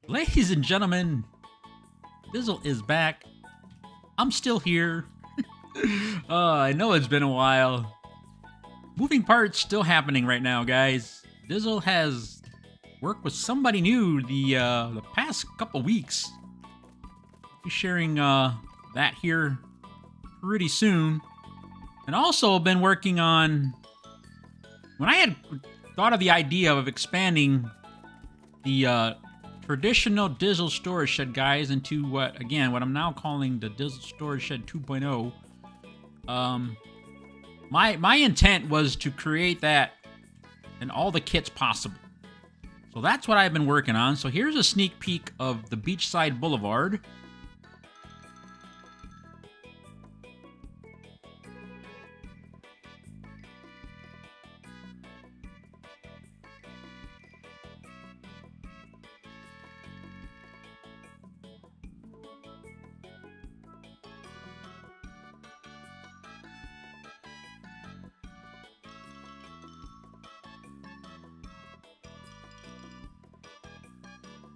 Ladies and gentlemen, Dizzle is back. I'm still here. I know it's been a while. Moving parts still happening right now, guys. Dizzle has worked with somebody new the past couple weeks. Be sharing that here pretty soon. And also been working on when I had thought of the idea of expanding the traditional Dizzle storage shed, guys, into what I'm now calling the Dizzle storage shed 2.0. My intent was to create that in all the kits possible. So that's what I've been working on. So here's a sneak peek of the beachside boulevard.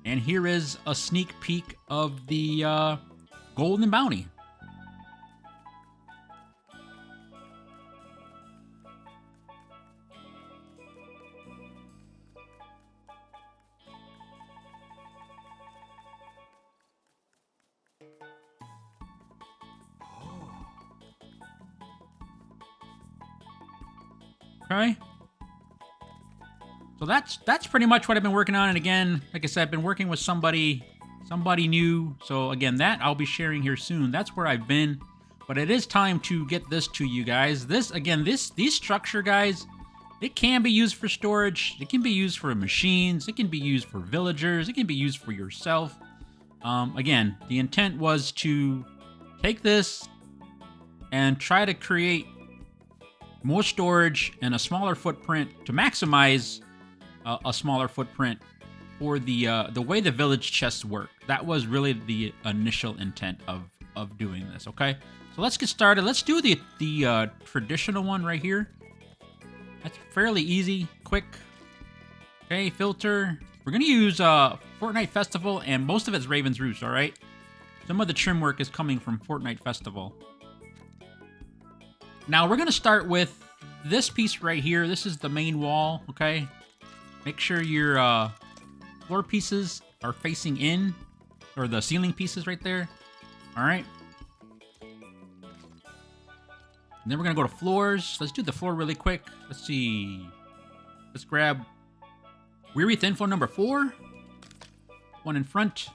And here is a sneak peek of the Golden Bounty. Okay. So that's pretty much what I've been working on. And again, like I said, I've been working with somebody new. So again, that I'll be sharing here soon. That's where I've been. But it is time to get this to you guys. These structure, guys, it can be used for storage. It can be used for machines. It can be used for villagers. It can be used for yourself. Again, the intent was to take this and try to create more storage and a smaller footprint to maximize a smaller footprint for the way the village chests work. That was really the initial intent of doing this. Okay, so let's get started. Let's do the traditional one right here. That's fairly easy, quick. Okay, filter. We're gonna use Fortnite Festival, and most of it's Ravens Roost. All right. Some of the trim work is coming from Fortnite Festival. Now we're gonna start with this piece right here. This is the main wall. Okay. Make sure your floor pieces are facing in, or the ceiling pieces right there. All right. And then we're gonna go to floors. Let's do the floor really quick. Let's see. Let's grab Weary Thin Floor number 4. One in front.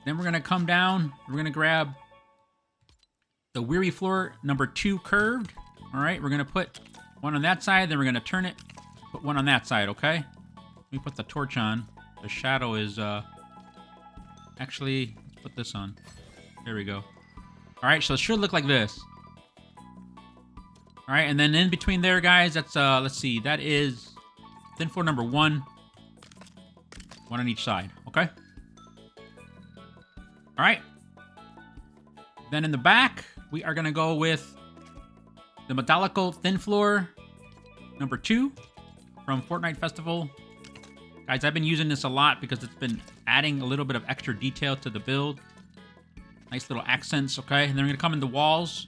Then we're gonna come down. We're gonna grab the Weary Floor number 2 curved. All right. We're gonna put one on that side. Then we're gonna turn it. Put one on that side. Okay. Let me put the torch on. The shadow is, actually, let's put this on. There we go. Alright, so it should look like this. Alright, and then in between there, guys, that's, let's see, that is thin floor number 1. One on each side, okay? Alright. Then in the back, we are gonna go with the Metallical Thin Floor number 2 from Fortnite Festival. Guys, I've been using this a lot because it's been adding a little bit of extra detail to the build. Nice little accents, okay? And then we're going to come in the walls.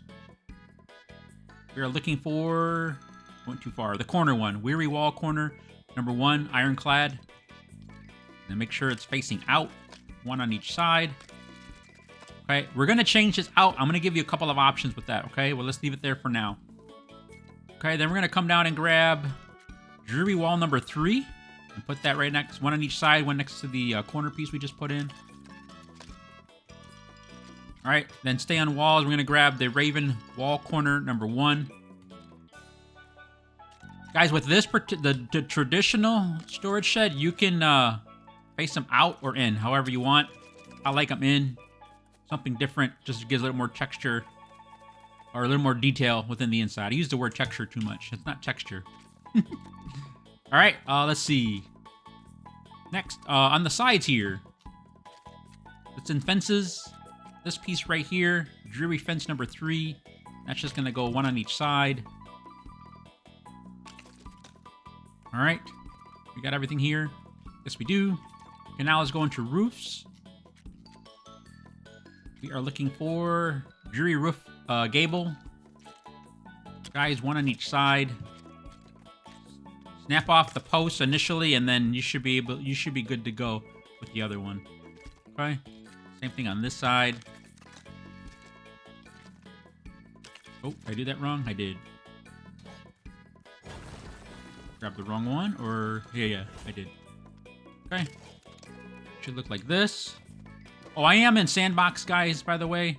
We are looking for... Went too far. The corner one. Weary Wall corner. Number 1, ironclad. And make sure it's facing out. One on each side. Okay, we're going to change this out. I'm going to give you a couple of options with that, okay? Well, let's leave it there for now. Okay, then we're going to come down and grab Dreary Wall number 3. And put that right next, one on each side, one next to the corner piece we just put in. All right, then stay on walls. We're going to grab the Raven Wall corner number 1. Guys, with this, the traditional storage shed, you can face them out or in, however you want. I like them in. Something different, just gives a little more texture or a little more detail within the inside. I use the word texture too much. It's not texture. All right, let's see. Next, on the sides here, it's in fences. This piece right here, Dreary Fence number 3. That's just gonna go one on each side. All right, we got everything here. Yes, we do. Okay, now let's go into roofs. We are looking for dreary roof gable. Guys, one on each side. Snap off the posts initially, and then you should be good to go with the other one. Okay. Same thing on this side. Oh, did I do that wrong? I did. Grab the wrong one, or yeah, I did. Okay. Should look like this. Oh, I am in sandbox, guys, by the way.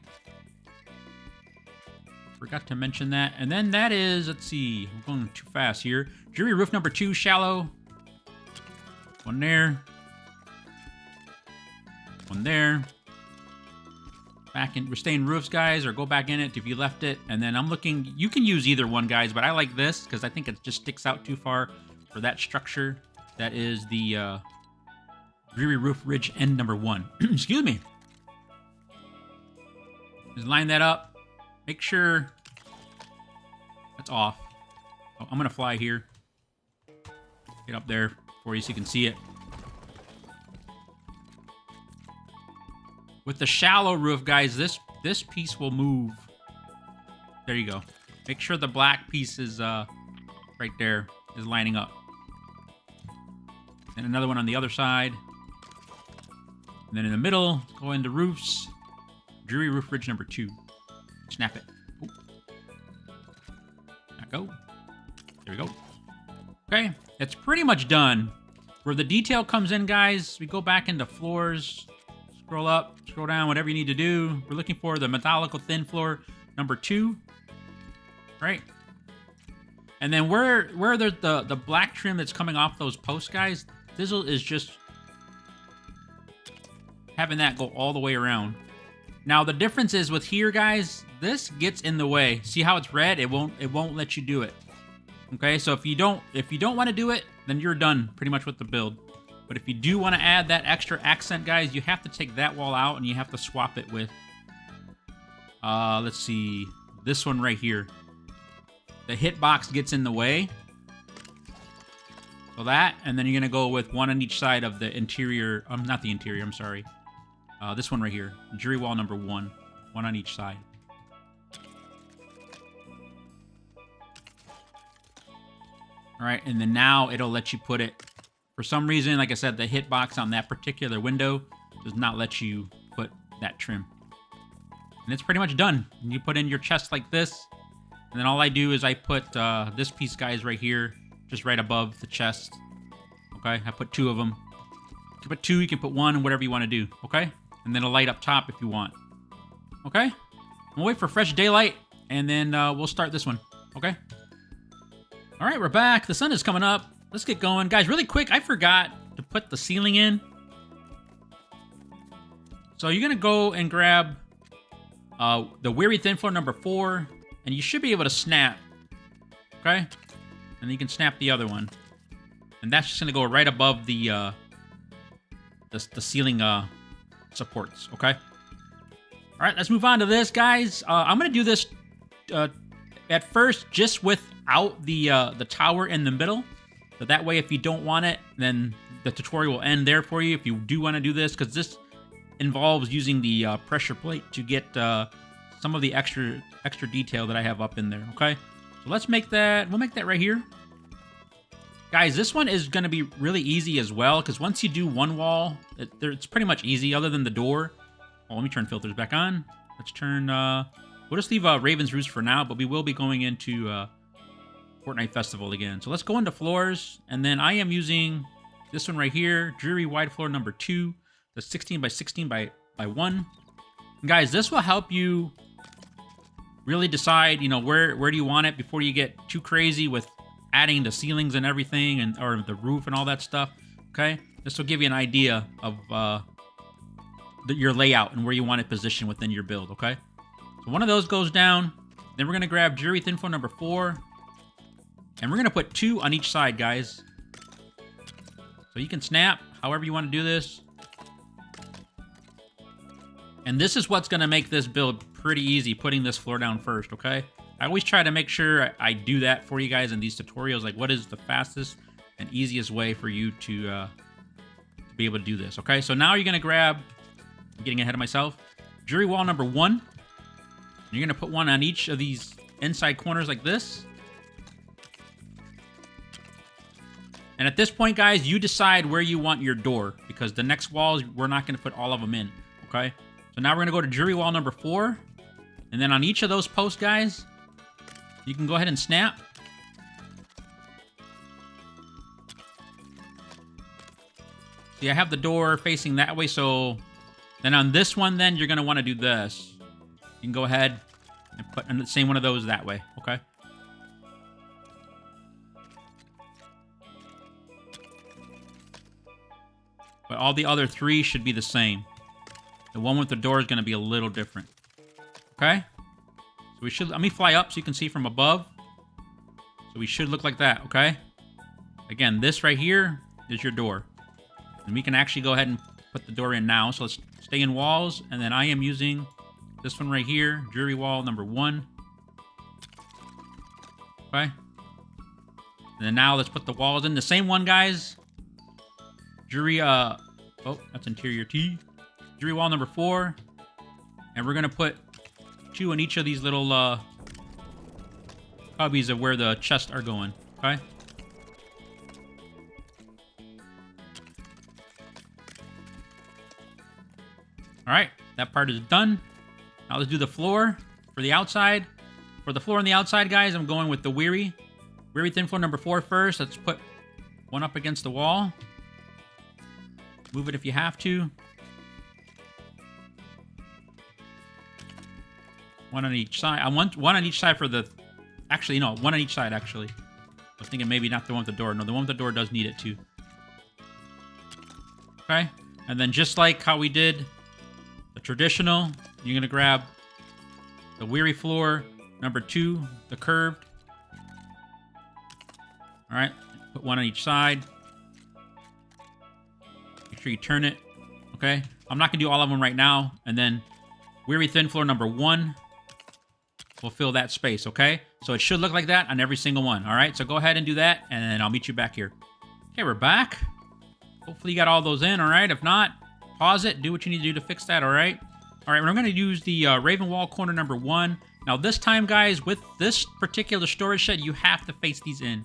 Forgot to mention that. And then that is, let's see, I'm going too fast here. Dreary roof number 2, shallow. One there. One there. Back in, we're staying roofs, guys, or go back in it if you left it. And then I'm looking, you can use either one, guys, but I like this because I think it just sticks out too far for that structure. That is the dreary roof ridge end number 1. Excuse me. Just line that up. Make sure that's off. Oh, I'm going to fly here. Get up there for you so you can see it. With the shallow roof, guys, this piece will move. There you go. Make sure the black piece is right there, is lining up. And another one on the other side. And then in the middle, go into roofs. Dreary roof ridge number 2. Snap it. Oh. There we go. There we go. Okay, it's pretty much done. Where the detail comes in, guys, we go back into floors. Scroll up, scroll down, whatever you need to do. We're looking for the methodical thin floor number 2. Right? And then where there's the black trim that's coming off those posts, guys, TDIZZLE is just having that go all the way around. Now the difference is with here, guys, this gets in the way. See how it's red? It won't let you do it. Okay, so if you don't want to do it, then you're done pretty much with the build. But if you do want to add that extra accent, guys, you have to take that wall out and you have to swap it with let's see, this one right here. The hitbox gets in the way. So that, and then you're gonna go with one on each side of the interior, not the interior, I'm sorry. This one right here, jury wall number 1. One on each side. All right, and then now it'll let you put it. For some reason, like I said, the hitbox on that particular window does not let you put that trim. And it's pretty much done. And you put in your chest like this, and then all I do is I put this piece, guys, right here, just right above the chest. Okay, I put 2 of them. You can put 2, you can put 1, whatever you want to do, okay? And then a light up top if you want. Okay? We'll wait for fresh daylight, and then we'll start this one, okay? All right, we're back. The sun is coming up. Let's get going. Guys, really quick, I forgot to put the ceiling in. So you're going to go and grab the weary thin floor number 4, and you should be able to snap, okay? And then you can snap the other one. And that's just going to go right above the ceiling supports, okay? All right, let's move on to this, guys. I'm going to do this at first just without the tower in the middle. So that way, if you don't want it, then the tutorial will end there for you. If you do want to do this, because this involves using the pressure plate to get some of the extra detail that I have up in there, okay? So let's make that, we'll make that right here. Guys, this one is going to be really easy as well, because once you do one wall, it's pretty much easy, other than the door. Well, let me turn filters back on. Let's turn, we'll just leave Ravens Roost for now, but we will be going into Fortnite Festival again. So let's go into floors, and then I am using this one right here, Dreary Wide Floor number 2, the 16 by 16 by 1. And guys, this will help you really decide, you know, where do you want it before you get too crazy with adding the ceilings and everything, and or the roof and all that stuff, okay? This will give you an idea of your layout and where you want it positioned within your build, okay? So one of those goes down. Then we're going to grab Dreary Thin Floor number 4. And we're going to put 2 on each side, guys. So you can snap however you want to do this. And this is what's going to make this build pretty easy, putting this floor down first, okay? I always try to make sure I do that for you guys in these tutorials. Like, what is the fastest and easiest way for you to be be able to do this. Okay, so now you're gonna grab, I'm getting ahead of myself, jury wall number 1. You're gonna put one on each of these inside corners like this. And at this point, guys, you decide where you want your door, because the next walls, we're not gonna put all of them in, okay? So now we're gonna go to jury wall number 4. And then on each of those posts, guys, you can go ahead and snap. See, I have the door facing that way, so then on this one, then you're gonna wanna do this. You can go ahead and put the same one of those that way, okay? But all the other 3 should be the same. The one with the door is going to be a little different. Okay? So we should... Let me fly up so you can see from above. So we should look like that, okay? Again, this right here is your door. And we can actually go ahead and put the door in now. So let's stay in walls. And then I am using this one right here. Jury wall number 1. Okay? And then now let's put the walls in. The same one, guys. Jury, oh, that's interior T. Jury wall number 4. And we're going to put 2 in each of these little, cubbies of where the chests are going. Okay? Alright, that part is done. Now let's do the floor for the outside. For the floor on the outside, guys, I'm going with the Weary thin floor number 4 first. Let's put one up against the wall. Move it if you have to. One on each side. I want one on each side for the... Actually, no. One on each side, actually. I was thinking maybe not the one with the door. No, the one with the door does need it, too. Okay. And then just like how we did the traditional, you're going to grab the Weary floor number 2, the curved. All right. Put one on each side. Make sure you turn it. Okay. I'm not going to do all of them right now. And then Weary thin floor number 1 will fill that space. Okay. So it should look like that on every single one. All right. So go ahead and do that. And then I'll meet you back here. Okay. We're back. Hopefully you got all those in. All right. If not, pause it. Do what you need to do to fix that. All right. All right. We're going to use the Raven wall corner number 1. Now this time, guys, with this particular storage shed, you have to face these in.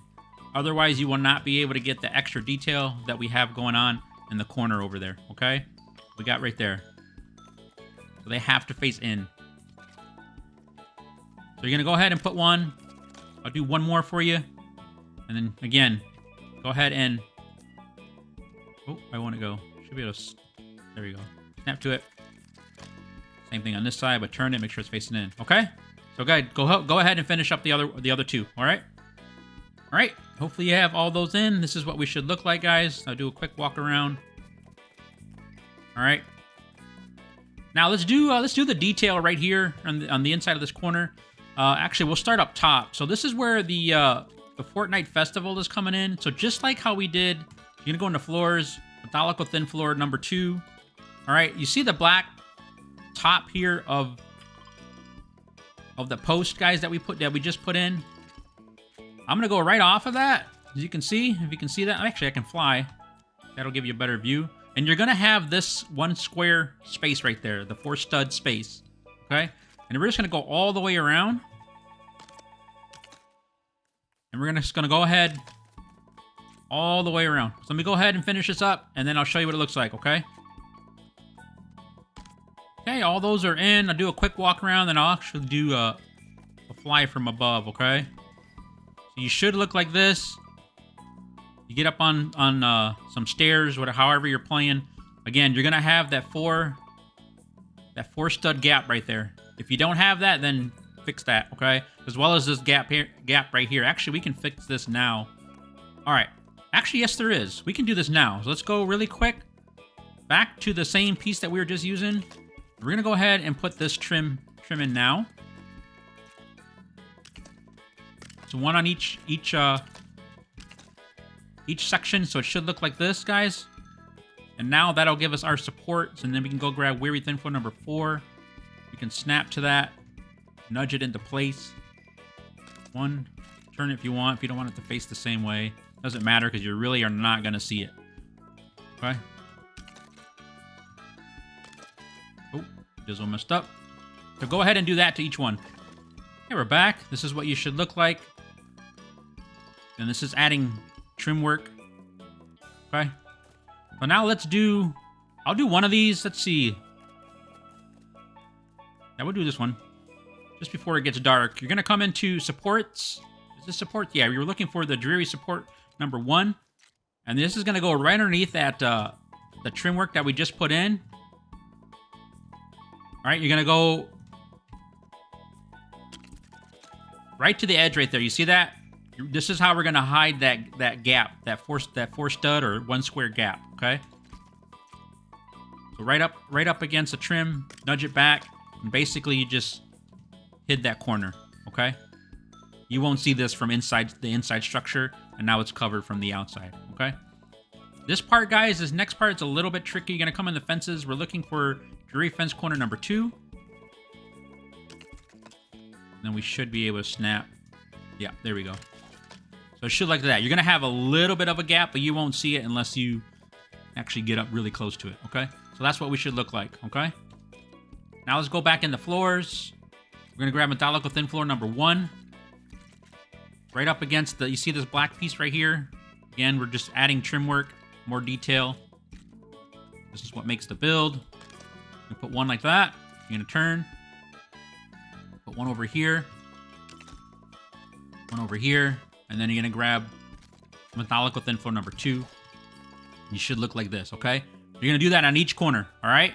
Otherwise, you will not be able to get the extra detail that we have going on in the corner over there, okay? We got right there. So they have to face in. So you're going to go ahead and put one. I'll do one more for you. And then, again, go ahead and... Oh, I want to go. Should be able to... There we go. Snap to it. Same thing on this side, but turn it, make sure it's facing in, okay? So, guys, go ahead and finish up the other 2, all right? All right, hopefully you have all those in. This is what we should look like, guys. I'll do a quick walk around. All right. Now let's do the detail right here on the inside of this corner. Actually, we'll start up top. So this is where the Fortnite festival is coming in. So just like how we did, you're gonna go into floors, methodical thin floor number 2. All right, you see the black top here of the post, guys, that we just put in. I'm gonna go right off of that. As you can see, if you can see that, actually I can fly. That'll give you a better view. And you're gonna have this one square space right there, the 4 stud space. Okay? And we're just gonna go all the way around. And we're just gonna go ahead all the way around. So let me go ahead and finish this up, and then I'll show you what it looks like, okay? Okay, all those are in. I'll do a quick walk around, then I'll actually do a fly from above, okay? So you should look like this. You get up on some stairs, whatever, however you're playing. Again, you're gonna have that 4 stud gap right there. If you don't have that, then fix that, okay? As well as this gap right here. Actually, we can fix this now. All right. Actually, yes, there is. We can do this now. So let's go really quick back to the same piece that we were just using. We're gonna go ahead and put this trim in now. So one on each section, so it should look like this, guys. And now that'll give us our supports, and then we can go grab Weary thin floor number 4. We can snap to that, nudge it into place. One, turn it if you want. If you don't want it to face the same way, doesn't matter because you really are not gonna see it. Okay. Oh, Dizzle messed up. So go ahead and do that to each one. Okay, we're back. This is what you should look like. And this is adding trim work. Okay. So now let's do... I'll do one of these. Let's see. Yeah, we'll do this one. Just before it gets dark. You're going to come into supports. Is this support? Yeah, we were looking for the dreary support number 1. And this is going to go right underneath that the trim work that we just put in. All right, you're going to go right to the edge right there. You see that? This is how we're going to hide that gap, that four stud or 1 square gap, okay? So right up against the trim, nudge it back, and basically you just hid that corner, okay? You won't see this from inside the inside structure, and now it's covered from the outside, okay? This part, guys, this next part is a little bit tricky. You're going to come in the fences. We're looking for dreary fence corner number 2. And then we should be able to snap. Yeah, there we go. So it should look like that. You're going to have a little bit of a gap, but you won't see it unless you actually get up really close to it, okay? So that's what we should look like, okay? Now let's go back in the floors. We're going to grab Methodical Thin Floor number 1. Right up against the... You see this black piece right here? Again, we're just adding trim work, more detail. This is what makes the build. You put one like that. You're going to turn. Put one over here. One over here. And then you're going to grab Methodical Thin Floor number 2. You should look like this, okay? You're going to do that on each corner, all right?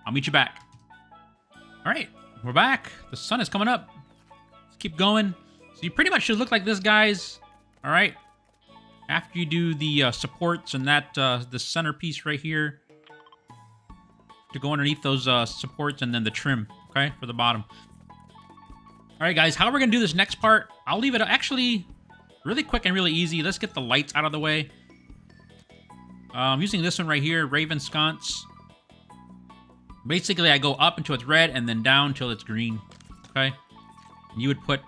I'll meet you back. All right, we're back. The sun is coming up. Let's keep going. So you pretty much should look like this, guys. All right? After you do the supports and that the centerpiece right here to go underneath those supports and then the trim, okay, for the bottom. All right, guys, how we're going to do this next part, I'll leave it actually really quick and really easy. Let's get the lights out of the way. I'm using this one right here, Raven Sconce. Basically, I go up until it's red and then down until it's green, okay? And you would put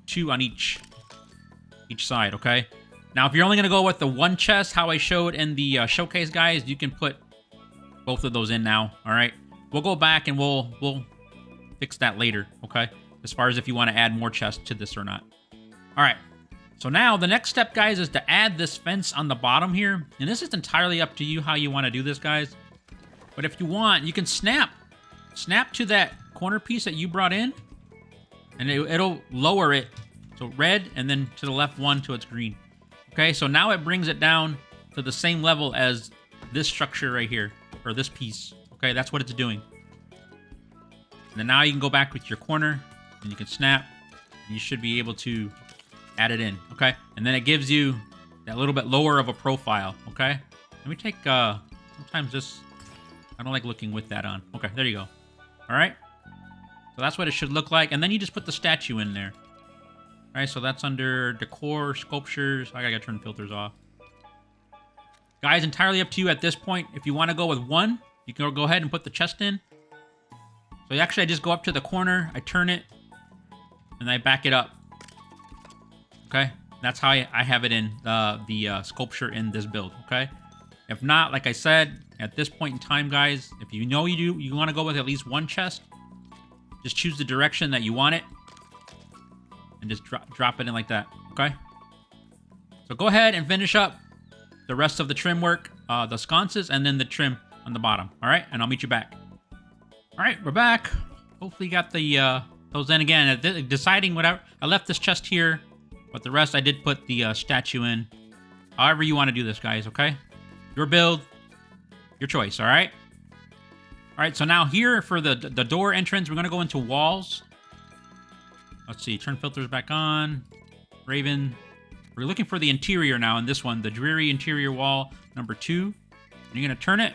2 on each side, okay? Now, if you're only going to go with the 1 chest, how I showed in the showcase, guys, you can put both of those in now, all right? We'll go back and we'll fix that later, okay? As far as if you want to add more chests to this or not. All right. So now the next step, guys, is to add this fence on the bottom here. And this is entirely up to you how you want to do this, guys. But if you want, you can snap to that corner piece that you brought in. And it'll lower it. So red and then to the left 1 till it's green. Okay, so now it brings it down to the same level as this structure right here. Or this piece. Okay, that's what it's doing. And then now you can go back with your corner. And you can snap. And you should be able to add it in, okay? And then it gives you that little bit lower of a profile, okay? Let me take, sometimes this, I don't like looking with that on. Okay, there you go. All right? So that's what it should look like. And then you just put the statue in there. All right, so that's under decor, sculptures. I gotta turn filters off. Guys, entirely up to you at this point. If you want to go with 1, you can go ahead and put the chest in. So actually, I just go up to the corner, I turn it, and I back it up. Okay, that's how I have it in the sculpture in this build, okay? If not, like I said, at this point in time, guys, if you know you want to go with at least 1 chest, just choose the direction that you want it, and just drop it in like that, okay? So go ahead and finish up the rest of the trim work, the sconces, and then the trim on the bottom, all right? And I'll meet you back. All right, we're back. Hopefully you got the those in again. Deciding whatever, I left this chest here. But the rest, I did put the statue in. However you want to do this, guys, okay? Your build, your choice, all right? All right, so now here for the door entrance, we're going to go into walls. Let's see, turn filters back on. Raven. We're looking for the interior now in this one, the dreary interior wall number 2. And you're going to turn it,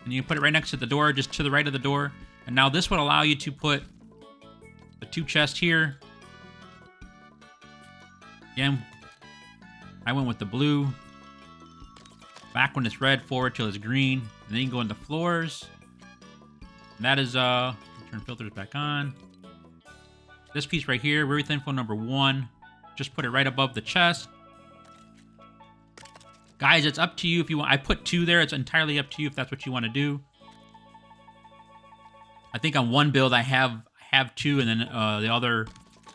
and you can put it right next to the door, just to the right of the door. And now this would allow you to put the 2 chests here. Again, I went with the blue. Back when it's red, forward till it's green. And then you can go into floors. And that is, turn filters back on. This piece right here, very thin foam number 1. Just put it right above the chest. Guys, it's up to you if you want. I put 2 there. It's entirely up to you if that's what you want to do. I think on one build I have two, and then the other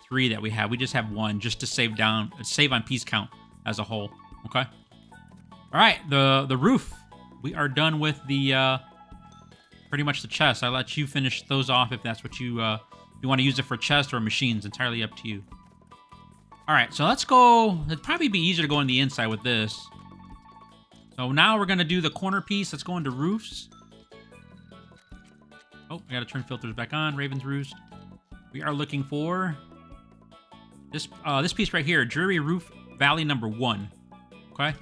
3 that we just have 1, just to save on piece count as a whole. Okay. All right, the roof. We are done with the pretty much the chest. I'll let you finish those off if that's what you want to use it for chest or machines. Entirely up to you. All right, so let's go. It'd probably be easier to go on the inside with this. So now we're gonna do the corner piece. Let's go into roofs. Oh, I gotta turn filters back on. Ravens Roost. We are looking for this piece right here, Dreary Roof Valley number 1. Okay.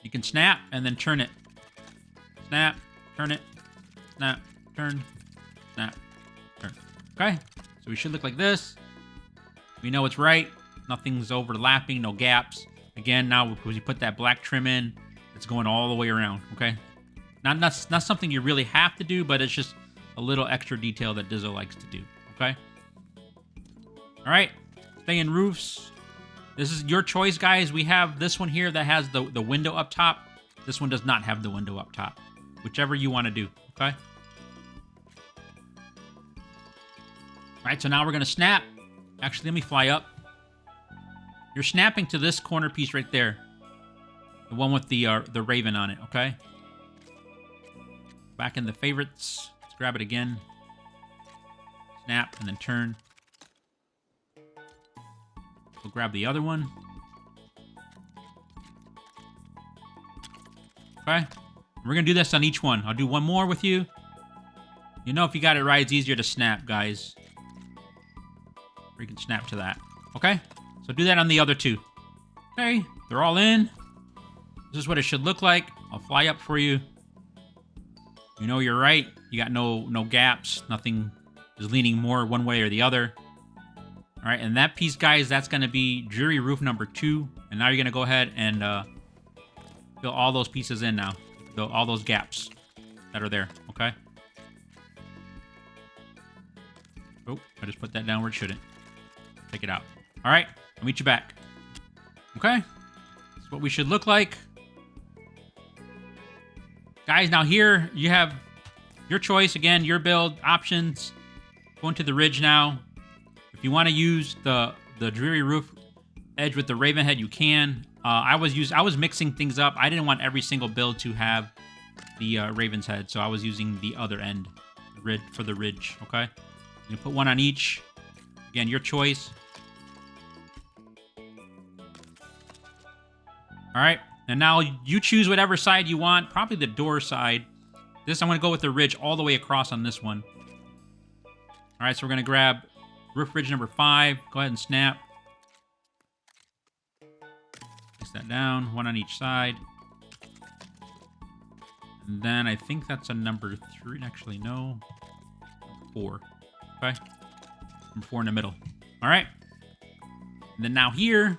You can snap and then turn it. Snap, turn it, snap, turn, snap, turn. Okay. So we should look like this. We know it's right. Nothing's overlapping, no gaps. Again, now because you put that black trim in, it's going all the way around. Okay. Not something you really have to do, but it's just a little extra detail that TDIZZLE likes to do. Okay. All right. Stay in roofs. This is your choice, guys. We have this one here that has the window up top. This one does not have the window up top. Whichever you want to do. Okay. All right. So now we're gonna snap. Actually, let me fly up. You're snapping to this corner piece right there. The one with the raven on it, okay? Back in the favorites. Let's grab it again. Snap, and then turn. We'll grab the other one. Okay? We're going to do this on each one. I'll do one more with you. You know, if you got it right, it's easier to snap, guys. Or you can snap to that. Okay? So do that on the other 2. Okay, they're all in. This is what it should look like. I'll fly up for you. You know you're right. You got no gaps. Nothing is leaning more one way or the other. All right, and that piece, guys, that's going to be Dreary Roof number 2. And now you're going to go ahead and fill all those pieces in now. Fill all those gaps that are there, okay? Oh, I just put that down where it shouldn't. Take it out. All right, I'll meet you back. Okay, that's what we should look like. Guys, now here you have your choice. Again, your build options. Going to the ridge now. If you want to use the Dreary Roof edge with the Raven head, you can. I was mixing things up. I didn't want every single build to have the Raven's head, so I was using the other end for the ridge. Okay, you put one on each. Again, your choice. All right, and now you choose whatever side you want. Probably the door side. This I'm going to go with the ridge all the way across on this one. All right, so we're going to grab roof ridge number 5. Go ahead and snap. Place that down, one on each side. And then I think that's a number 3. Actually, no. 4. Okay. Number 4 in the middle. All right. And then now here,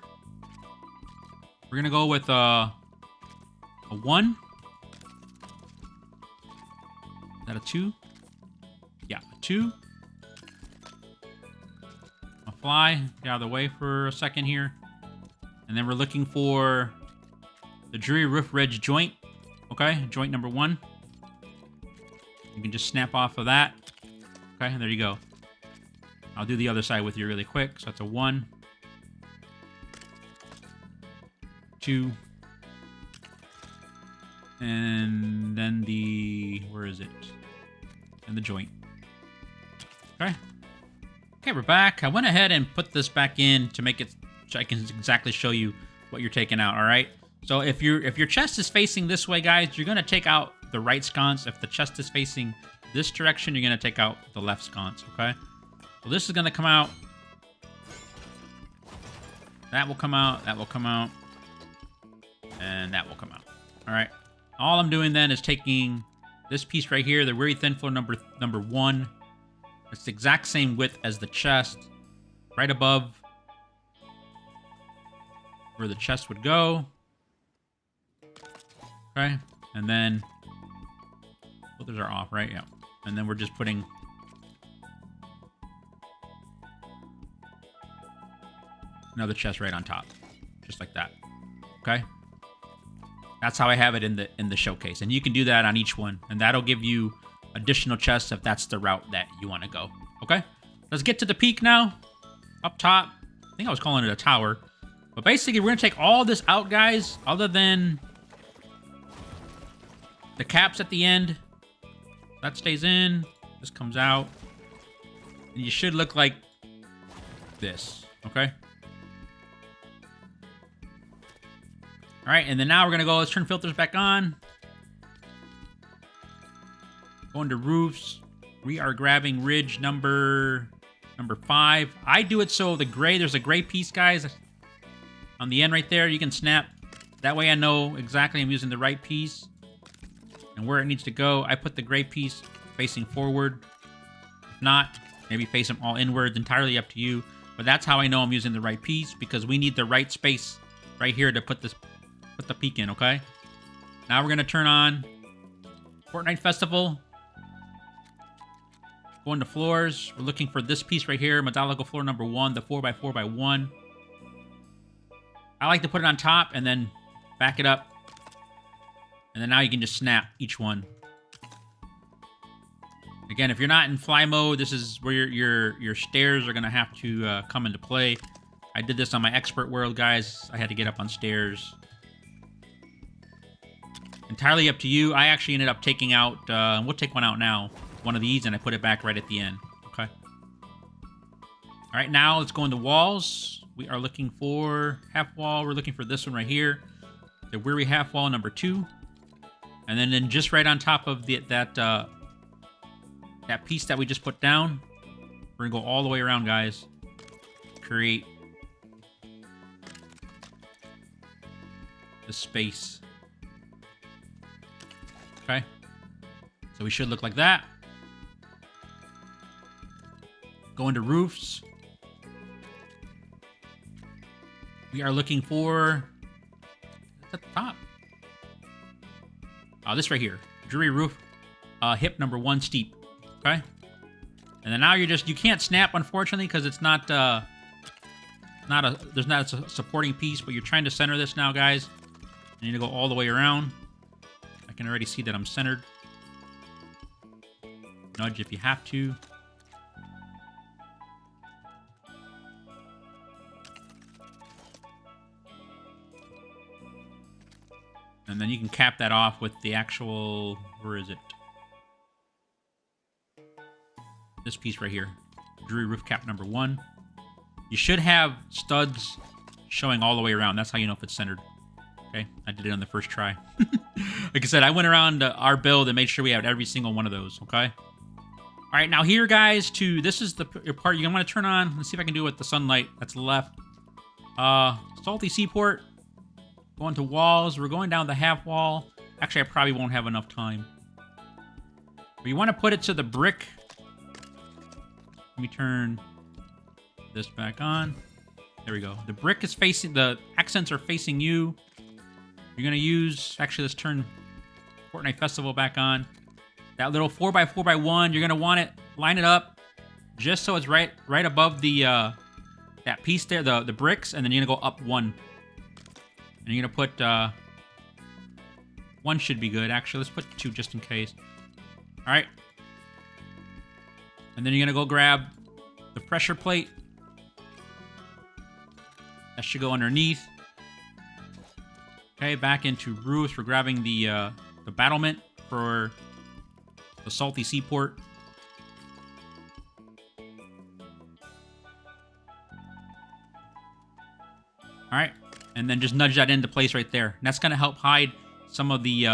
we're going to go with a 1. Is that a 2? Yeah, a 2. I'll fly. Get out of the way for a second here. And then we're looking for the Dreary Roof Ridge joint. Okay, joint number 1. You can just snap off of that. Okay, and there you go. I'll do the other side with you really quick. So that's a 1. 2. And then where is it? And the joint. Okay. Okay, we're back. I went ahead and put this back in to make it so I can exactly show you what you're taking out, all right? So if your chest is facing this way, guys, you're going to take out the right sconce. If the chest is facing this direction, you're going to take out the left sconce, okay? So this is going to come out. That will come out. That will come out. And that will come out. All right. All I'm doing then is taking this piece right here, the very thin floor number 1. It's the exact same width as the chest, right above where the chest would go. Okay. And then filters are off, right? Yeah. And then we're just putting another chest right on top, just like that. Okay. That's how I have it in the showcase, and you can do that on each one, and that'll give you additional chests if that's the route that you want to go. Okay, let's get to the peak now. Up top, I think I was calling it a tower. But basically, we're going to take all this out, guys, other than the caps at the end. That stays in. This comes out. And you should look like this, okay? All right, and then now we're going to go, let's turn filters back on. Going to roofs. We are grabbing ridge number 5. I do it so the gray, there's a gray piece, guys. On the end right there, you can snap. That way I know exactly I'm using the right piece and where it needs to go. I put the gray piece facing forward. If not, maybe face them all inwards, entirely up to you. But that's how I know I'm using the right piece, because we need the right space right here to put the peak in, okay? Now we're going to turn on Fortnite Festival. Going to floors. We're looking for this piece right here, Medallical floor number 1, the 4x4x1. I like to put it on top and then back it up. And then now you can just snap each one. Again, if you're not in fly mode, this is where your stairs are going to have to come into play. I did this on my expert world, guys. I had to get up on stairs. Entirely up to you. I actually ended up taking out, we'll take one out now, one of these, and I put it back right at the end. Okay. All right, now let's go into walls. We are looking for half wall. We're looking for this one right here. The weary half wall number 2. And then just right on top of that piece that we just put down, we're going to go all the way around, guys. Create the space. Okay. So we should look like that. Go into roofs. We are looking for... It's at the top. This right here. Dreary roof. Hip number 1 steep. Okay? And then now you can't snap, unfortunately, because it's not there's not a supporting piece, but you're trying to center this now, guys. You need to go all the way around. I can already see that I'm centered. Nudge if you have to. And then you can cap that off with the actual... Where is it? This piece right here. Dreary roof cap number 1. You should have studs showing all the way around. That's how you know if it's centered. Okay? I did it on the first try. Like I said, I went around our build and made sure we had every single one of those. Okay? All right, now here, guys, this is the part you're going to want to turn on. Let's see if I can do it with the sunlight that's left. Salty Seaport. Going to walls. We're going down the half wall. Actually, I probably won't have enough time. But you want to put it to the brick. Let me turn this back on. There we go. The brick is facing... The accents are facing you. You're going to use... Actually, let's turn Fortnite Festival back on. That little 4x4x1, you're going to want it... Line it up just so it's right above the... that piece there, the bricks, and then you're going to go up 1. And you're going to put, 1 should be good. Actually, let's put 2 just in case. All right. And then you're going to go grab the pressure plate. That should go underneath. Okay, back into roofs. We're grabbing the battlement for the Salty Seaport. All right. And then just nudge that into place right there. And that's going to help hide some of the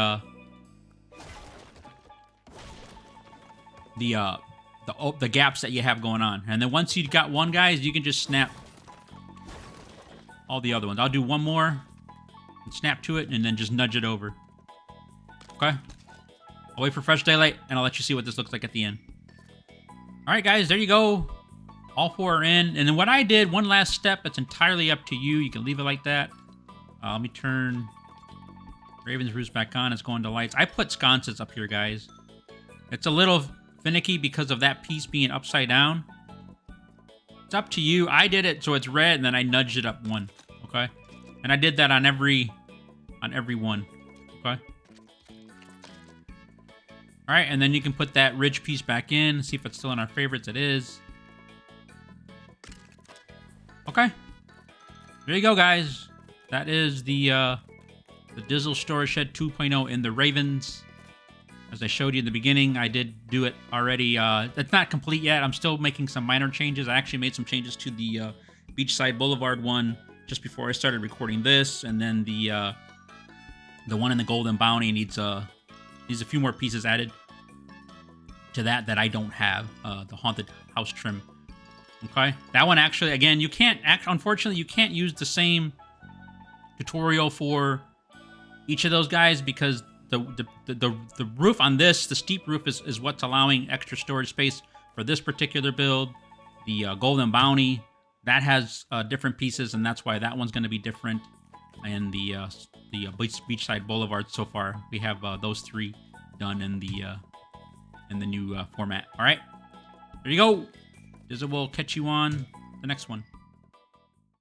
gaps that you have going on. And then once you've got one, guys, you can just snap all the other ones. I'll do one more and snap to it and then just nudge it over. Okay? I'll wait for fresh daylight and I'll let you see what this looks like at the end. All right, guys, there you go. All 4 are in. And then what I did, one last step, it's entirely up to you. You can leave it like that. Let me turn Ravens Roost back on. It's going to lights. I put sconces up here, guys. It's a little finicky because of that piece being upside down. It's up to you. I did it so it's red, and then I nudged it up 1. Okay? And I did that on every one. Okay? All All right, and then you can put that ridge piece back in, see if it's still in our favorites. It is. Okay. There you go, guys. That is the TDIZZLE Storage Shed 2.0 in the Ravens. As I showed you in the beginning, I did do it already. It's not complete yet. I'm still making some minor changes. I actually made some changes to the Beachside Boulevard one just before I started recording this, and then the one in the Golden Bounty needs a few more pieces added to that I don't have. The haunted house trim. Okay, that one actually, again, you can't. Unfortunately, you can't use the same tutorial for each of those guys because the roof on this, the steep roof, is what's allowing extra storage space for this particular build. The Golden Bounty, that has different pieces, and that's why that one's going to be different. And the Beachside Boulevard, so far we have those three done in the new format. All right, there you go. TDIZZLE will catch you on the next one.